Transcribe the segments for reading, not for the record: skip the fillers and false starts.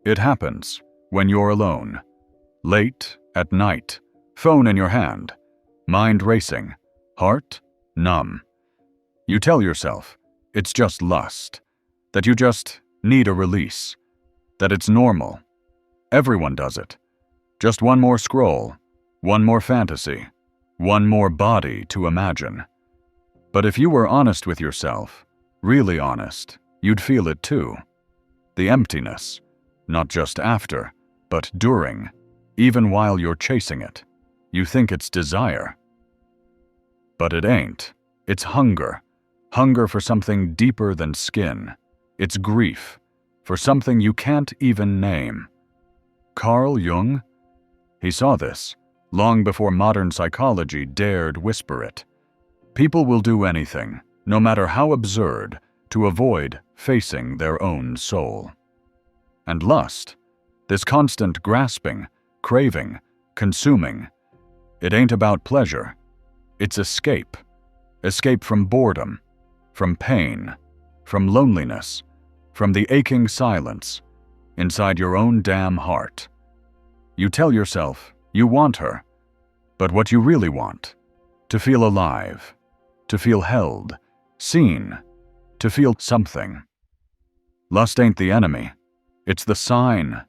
It happens when you're alone, late at night, phone in your hand, mind racing, heart numb. You tell yourself it's just lust, that you just need a release, that it's normal. Everyone does it. Just one more scroll, one more fantasy, one more body to imagine. But if you were honest with yourself, really honest, you'd feel it too. The emptiness, not just after, but during, even while you're chasing it. You think it's desire. But it ain't. It's hunger. Hunger for something deeper than skin. It's grief, for something you can't even name. Carl Jung? He saw this, long before modern psychology dared whisper it. People will do anything, no matter how absurd, to avoid facing their own soul. And lust, this constant grasping, craving, consuming, it ain't about pleasure. It's escape. Escape from boredom, from pain, from loneliness, from the aching silence inside your own damn heart. You tell yourself you want her, but what you really want, to feel alive, to feel held, seen, to feel something. Lust ain't the enemy. It's the sign,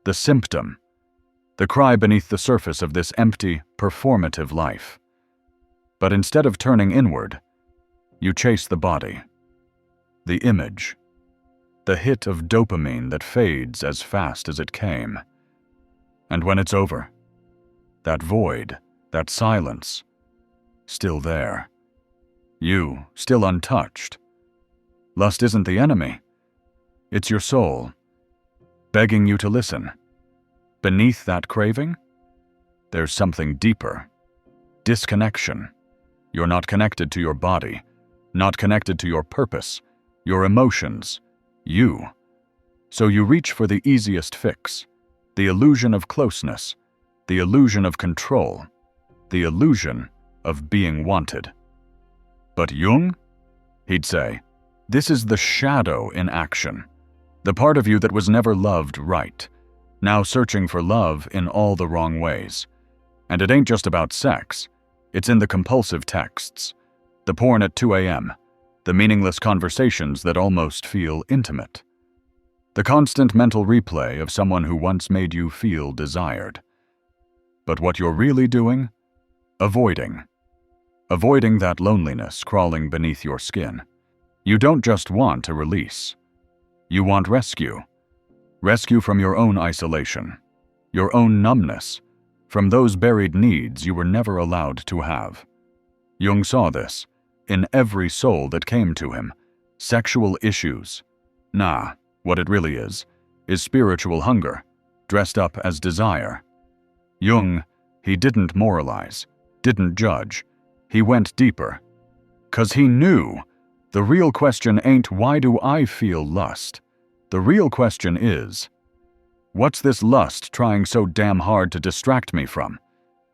the symptom, the cry beneath the surface of this empty, performative life. But instead of turning inward, you chase the body, the image, the hit of dopamine that fades as fast as it came. And when it's over, that void, that silence, still there. You, still untouched. Lust isn't the enemy. It's your soul, begging you to listen. Beneath that craving, there's something deeper. Disconnection. You're not connected to your body, not connected to your purpose, your emotions, you. So you reach for the easiest fix, the illusion of closeness, the illusion of control, the illusion of being wanted. But Jung? He'd say, this is the shadow in action, the part of you that was never loved right, now searching for love in all the wrong ways. And it ain't just about sex. It's in the compulsive texts, the porn at 2 a.m., the meaningless conversations that almost feel intimate, the constant mental replay of someone who once made you feel desired. But what you're really doing? Avoiding that loneliness crawling beneath your skin. You don't just want a release. You want rescue. Rescue from your own isolation, your own numbness, from those buried needs you were never allowed to have. Jung saw this in every soul that came to him. Sexual issues. Nah, what it really is spiritual hunger, dressed up as desire. Jung, he didn't moralize, didn't judge. He went deeper. 'Cause he knew the real question ain't why do I feel lust? The real question is, what's this lust trying so damn hard to distract me from?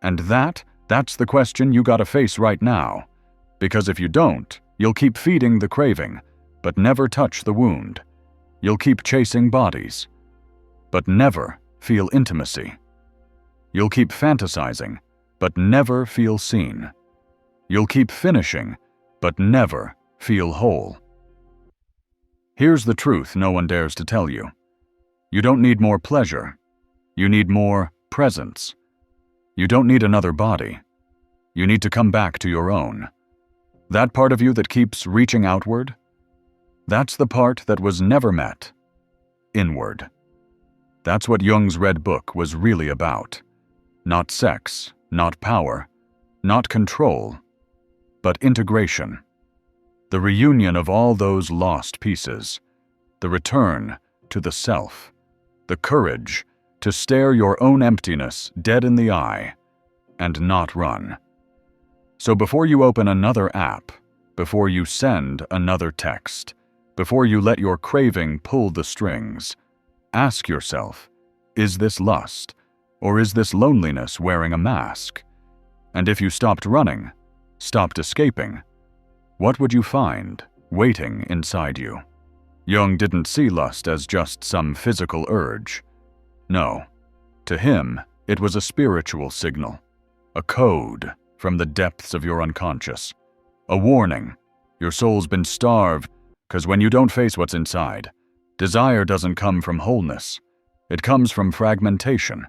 And that's the question you gotta face right now. Because if you don't, you'll keep feeding the craving, but never touch the wound. You'll keep chasing bodies, but never feel intimacy. You'll keep fantasizing, but never feel seen. You'll keep finishing, but never feel whole. Here's the truth no one dares to tell you. You don't need more pleasure. You need more presence. You don't need another body. You need to come back to your own. That part of you that keeps reaching outward, that's the part that was never met. Inward. That's what Jung's Red Book was really about. Not sex, not power, not control, but integration. The reunion of all those lost pieces. The return to the self. The courage to stare your own emptiness dead in the eye and not run. So before you open another app, before you send another text, before you let your craving pull the strings, ask yourself, is this lust, or is this loneliness wearing a mask? And if you stopped running, stopped escaping, what would you find waiting inside you? Jung didn't see lust as just some physical urge. No. To him, it was a spiritual signal, a code from the depths of your unconscious, a warning. Your soul's been starved, because when you don't face what's inside, desire doesn't come from wholeness. It comes from fragmentation.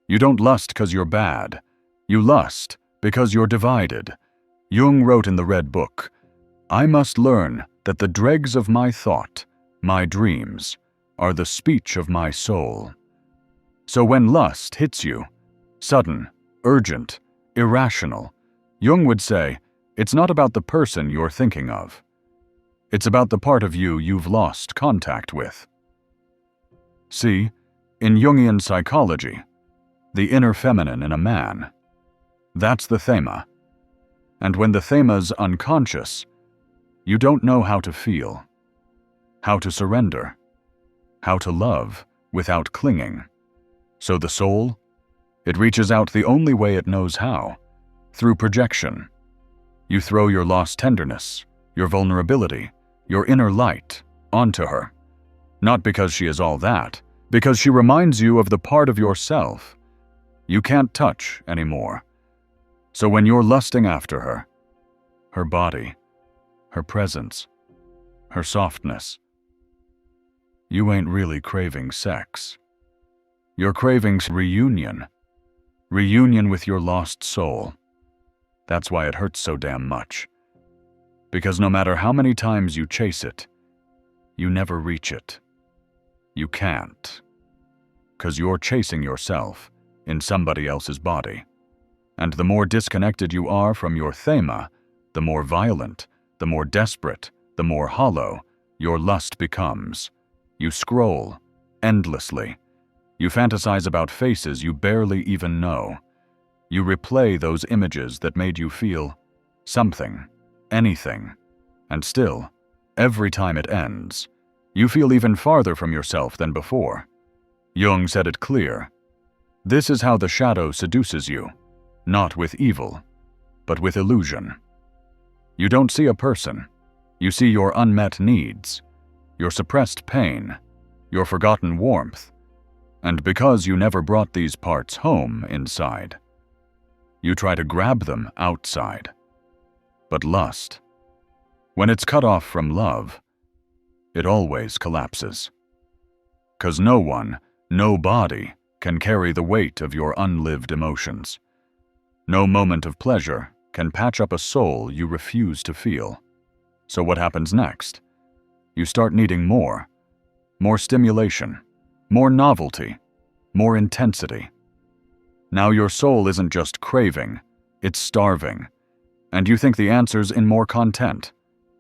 You don't lust because you're bad. You lust because you're divided. Jung wrote in the Red Book, "I must learn that the dregs of my thought, my dreams, are the speech of my soul." So when lust hits you, sudden, urgent, irrational, Jung would say, it's not about the person you're thinking of. It's about the part of you you've lost contact with. See, in Jungian psychology, the inner feminine in a man, that's the thema. And when the thema's unconscious, you don't know how to feel, how to surrender, how to love without clinging. So the soul, it reaches out the only way it knows how, through projection. You throw your lost tenderness, your vulnerability, your inner light onto her. Not because she is all that, because she reminds you of the part of yourself you can't touch anymore. So when you're lusting after her, her body, her presence, her softness, you ain't really craving sex. You're craving reunion with your lost soul. That's why it hurts so damn much. Because no matter how many times you chase it, you never reach it. You can't. 'Cause you're chasing yourself in somebody else's body. And the more disconnected you are from your thema, the more violent, the more desperate, the more hollow your lust becomes. You scroll endlessly. You fantasize about faces you barely even know. You replay those images that made you feel something, anything. And still, every time it ends, you feel even farther from yourself than before. Jung said it clear. This is how the shadow seduces you, not with evil, but with illusion. You don't see a person. You see your unmet needs, your suppressed pain, your forgotten warmth. And because you never brought these parts home inside, you try to grab them outside. But lust, when it's cut off from love, it always collapses. 'Cause no one, no body, can carry the weight of your unlived emotions. No moment of pleasure can patch up a soul you refuse to feel. So what happens next? You start needing more stimulation, more novelty, more intensity. Now your soul isn't just craving, it's starving. And you think the answer's in more content,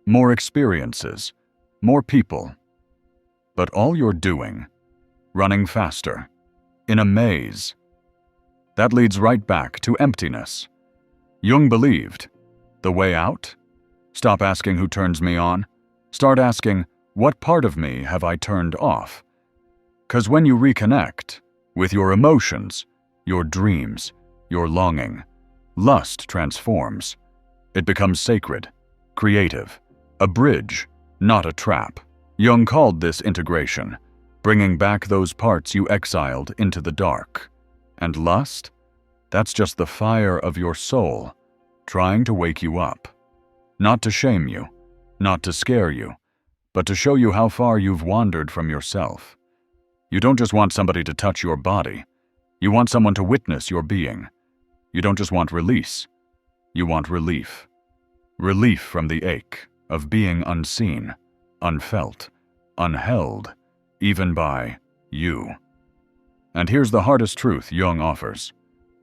more experiences, more people. But all you're doing, running faster, in a maze. That leads right back to emptiness. Jung believed, the way out? Stop asking who turns me on. Start asking, what part of me have I turned off? 'Cause when you reconnect with your emotions, your dreams, your longing, lust transforms. It becomes sacred, creative, a bridge, not a trap. Jung called this integration, bringing back those parts you exiled into the dark. And lust? That's just the fire of your soul, trying to wake you up. Not to shame you, not to scare you, but to show you how far you've wandered from yourself. You don't just want somebody to touch your body. You want someone to witness your being. You don't just want release. You want relief. Relief from the ache of being unseen, unfelt, unheld, even by you. And here's the hardest truth Jung offers.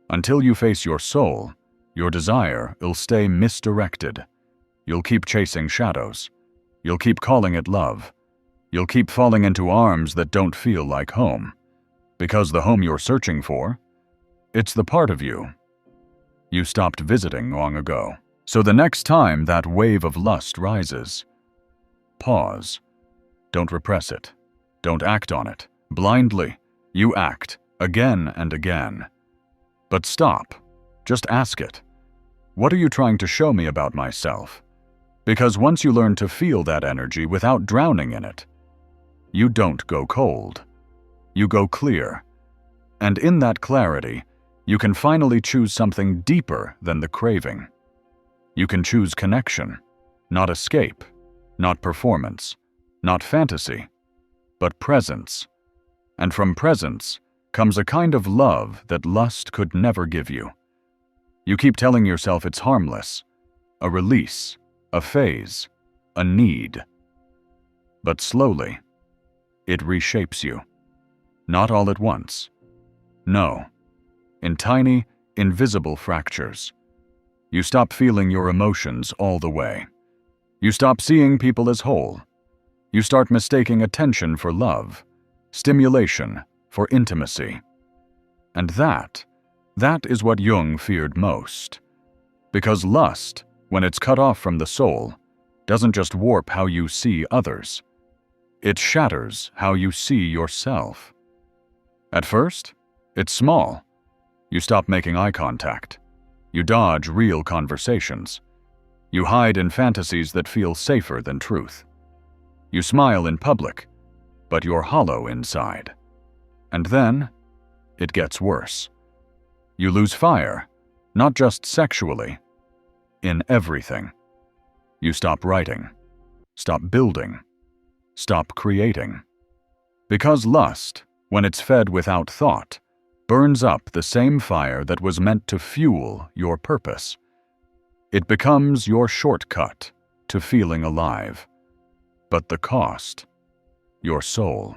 Until you face your soul, your desire will stay misdirected. You'll keep chasing shadows. You'll keep calling it love. You'll keep falling into arms that don't feel like home. Because the home you're searching for, it's the part of you you stopped visiting long ago. So the next time that wave of lust rises, pause. Don't repress it. Don't act on it. Blindly, you act, again and again. But stop. Just ask it. What are you trying to show me about myself? Because once you learn to feel that energy without drowning in it, you don't go cold. You go clear. And in that clarity, you can finally choose something deeper than the craving. You can choose connection, not escape, not performance, not fantasy, but presence. And from presence comes a kind of love that lust could never give you. You keep telling yourself it's harmless, a release, a phase, a need. But slowly, it reshapes you. Not all at once. No. In tiny, invisible fractures. You stop feeling your emotions all the way. You stop seeing people as whole. You start mistaking attention for love, stimulation for intimacy. And that is what Jung feared most. Because lust, when it's cut off from the soul, doesn't just warp how you see others. It shatters how you see yourself. At first, it's small. You stop making eye contact. You dodge real conversations. You hide in fantasies that feel safer than truth. You smile in public, but you're hollow inside. And then, it gets worse. You lose fire, not just sexually, in everything. You stop writing, stop building, stop creating. Because lust, when it's fed without thought, burns up the same fire that was meant to fuel your purpose. It becomes your shortcut to feeling alive. But the cost, your soul.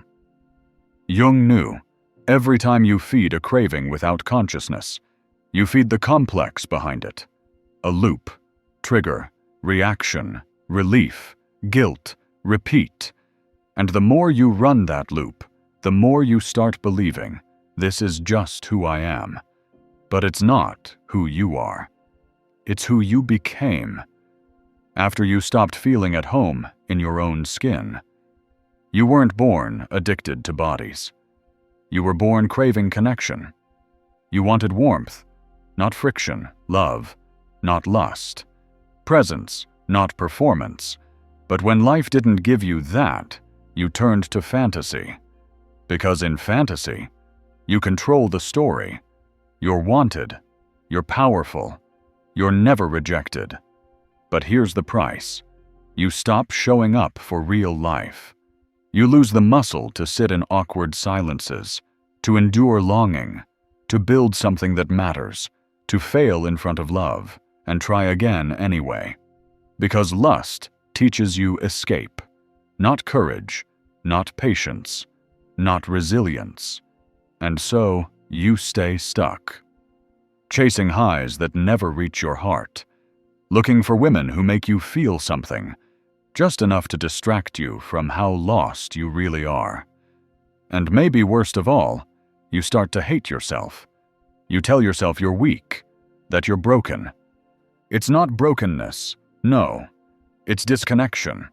Jung knew, every time you feed a craving without consciousness, you feed the complex behind it. A loop, trigger, reaction, relief, guilt, repeat. And the more you run that loop, the more you start believing, this is just who I am. But it's not who you are. It's who you became. After you stopped feeling at home in your own skin. You weren't born addicted to bodies. You were born craving connection. You wanted warmth, not friction, love, not lust, presence, not performance. But when life didn't give you that, you turned to fantasy. Because in fantasy, you control the story. You're wanted. You're powerful. You're never rejected. But here's the price. You stop showing up for real life. You lose the muscle to sit in awkward silences, to endure longing, to build something that matters, to fail in front of love, and try again anyway. Because lust teaches you escape, not courage, not patience, not resilience. And so you stay stuck, chasing highs that never reach your heart, looking for women who make you feel something, just enough to distract you from how lost you really are. And maybe worst of all, you start to hate yourself. You tell yourself you're weak, that you're broken. It's not brokenness, no. It's disconnection.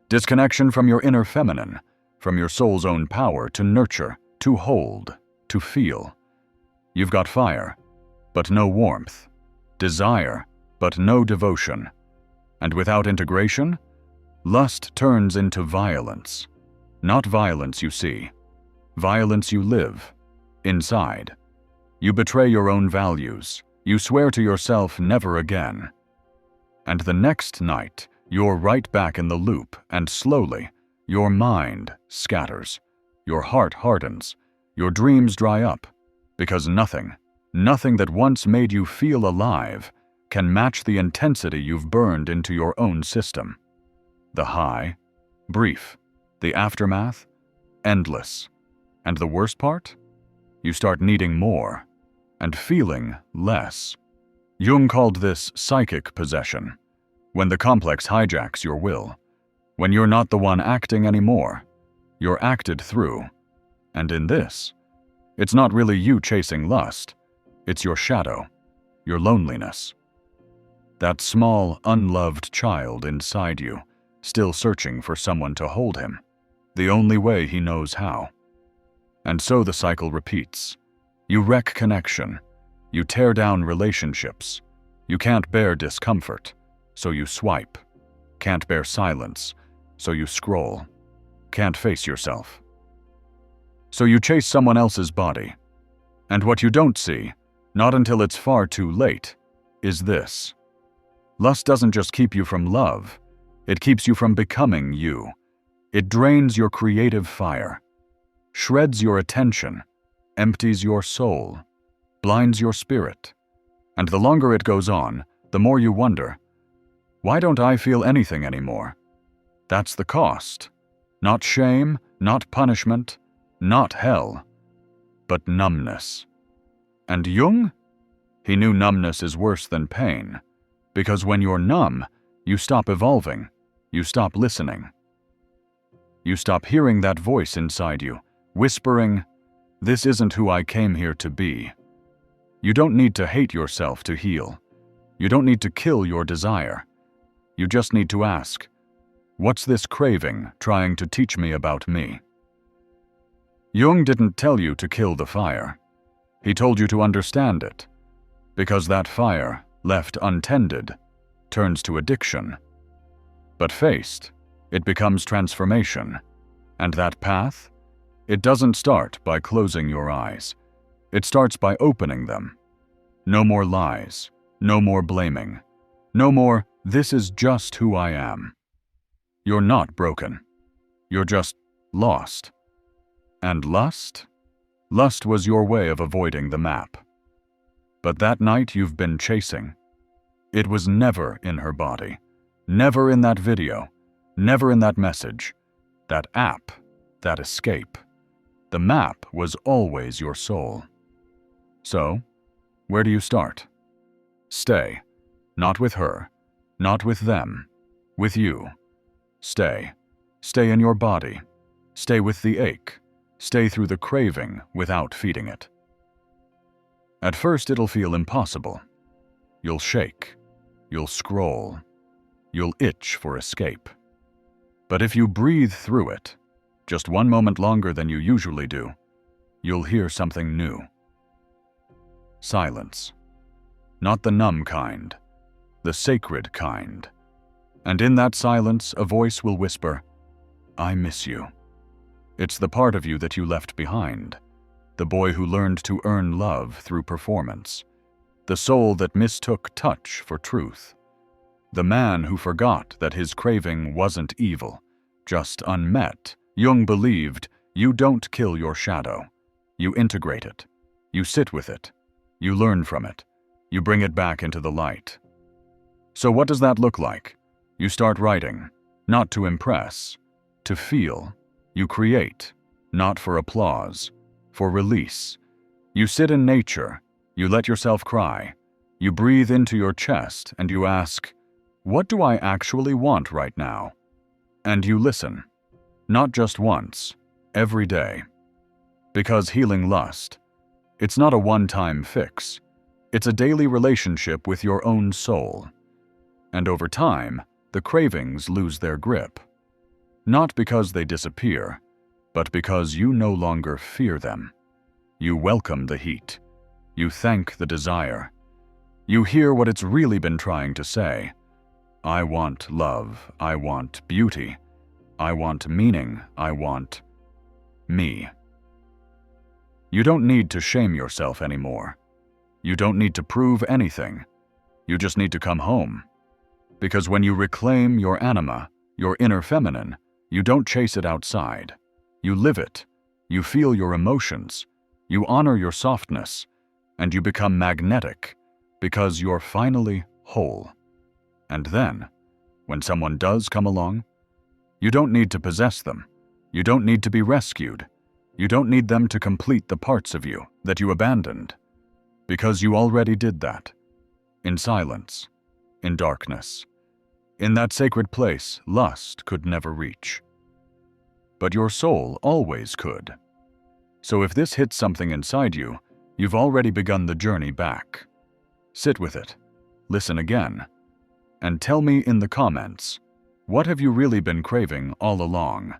Disconnection from your inner feminine, from your soul's own power to nurture, to hold, to feel. You've got fire, but no warmth. Desire, but no devotion. And without integration, lust turns into violence. Not violence you see. Violence you live. Inside. You betray your own values. You swear to yourself never again. And the next night, you're right back in the loop, and slowly, your mind scatters. Your heart hardens. Your dreams dry up. Because nothing that once made you feel alive, can match the intensity you've burned into your own system. The high, brief. The aftermath, endless. And the worst part? You start needing more, and feeling less. Jung called this psychic possession, when the complex hijacks your will, when you're not the one acting anymore, you're acted through. And in this, it's not really you chasing lust, it's your shadow, your loneliness. That small, unloved child inside you, still searching for someone to hold him, the only way he knows how. And so the cycle repeats. You wreck connection. You tear down relationships. You can't bear discomfort, so you swipe. Can't bear silence, so you scroll. Can't face yourself. So you chase someone else's body. And what you don't see, not until it's far too late, is this. Lust doesn't just keep you from love, it keeps you from becoming you. It drains your creative fire, shreds your attention, empties your soul, blinds your spirit. And the longer it goes on, the more you wonder, why don't I feel anything anymore? That's the cost. Not shame, not punishment, not hell, but numbness. And Jung? He knew numbness is worse than pain, because when you're numb, you stop evolving, you stop listening. You stop hearing that voice inside you, whispering, "This isn't who I came here to be." You don't need to hate yourself to heal. You don't need to kill your desire. You just need to ask, what's this craving trying to teach me about me? Jung didn't tell you to kill the fire. He told you to understand it, because that fire, left untended, turns to addiction. But faced, it becomes transformation. And that path? It doesn't start by closing your eyes. It starts by opening them. No more lies, no more blaming, no more, "This is just who I am." You're not broken. You're just lost. And lust? Lust was your way of avoiding the map. But that night you've been chasing, it was never in her body, never in that video, never in that message, that app, that escape. The map was always your soul. So, where do you start? Stay. Not with her, not with them, with you. Stay. Stay in your body. Stay with the ache. Stay through the craving without feeding it. At first it'll feel impossible. You'll shake. You'll scroll. You'll itch for escape. But if you breathe through it, just one moment longer than you usually do, you'll hear something new. Silence. Not the numb kind, the sacred kind. And in that silence, a voice will whisper, "I miss you." It's the part of you that you left behind, the boy who learned to earn love through performance, the soul that mistook touch for truth, the man who forgot that his craving wasn't evil, just unmet. Jung believed you don't kill your shadow, you integrate it, you sit with it, you learn from it, you bring it back into the light. So what does that look like? You start writing, not to impress, to feel. You create, not for applause, for release. You sit in nature, you let yourself cry, you breathe into your chest and you ask, what do I actually want right now? And you listen, not just once, every day. Because healing lust, it's not a one-time fix. It's a daily relationship with your own soul. And over time, the cravings lose their grip. Not because they disappear, but because you no longer fear them. You welcome the heat. You thank the desire. You hear what it's really been trying to say. I want love. I want beauty. I want meaning. I want me. You don't need to shame yourself anymore. You don't need to prove anything. You just need to come home. Because when you reclaim your anima, your inner feminine, you don't chase it outside. You live it. You feel your emotions. You honor your softness. And you become magnetic because you're finally whole. And then, when someone does come along, you don't need to possess them. You don't need to be rescued. You don't need them to complete the parts of you that you abandoned. Because you already did that. In silence. In darkness. In that sacred place lust could never reach. But your soul always could. So if this hits something inside you, you've already begun the journey back. Sit with it. Listen again. And tell me in the comments, what have you really been craving all along?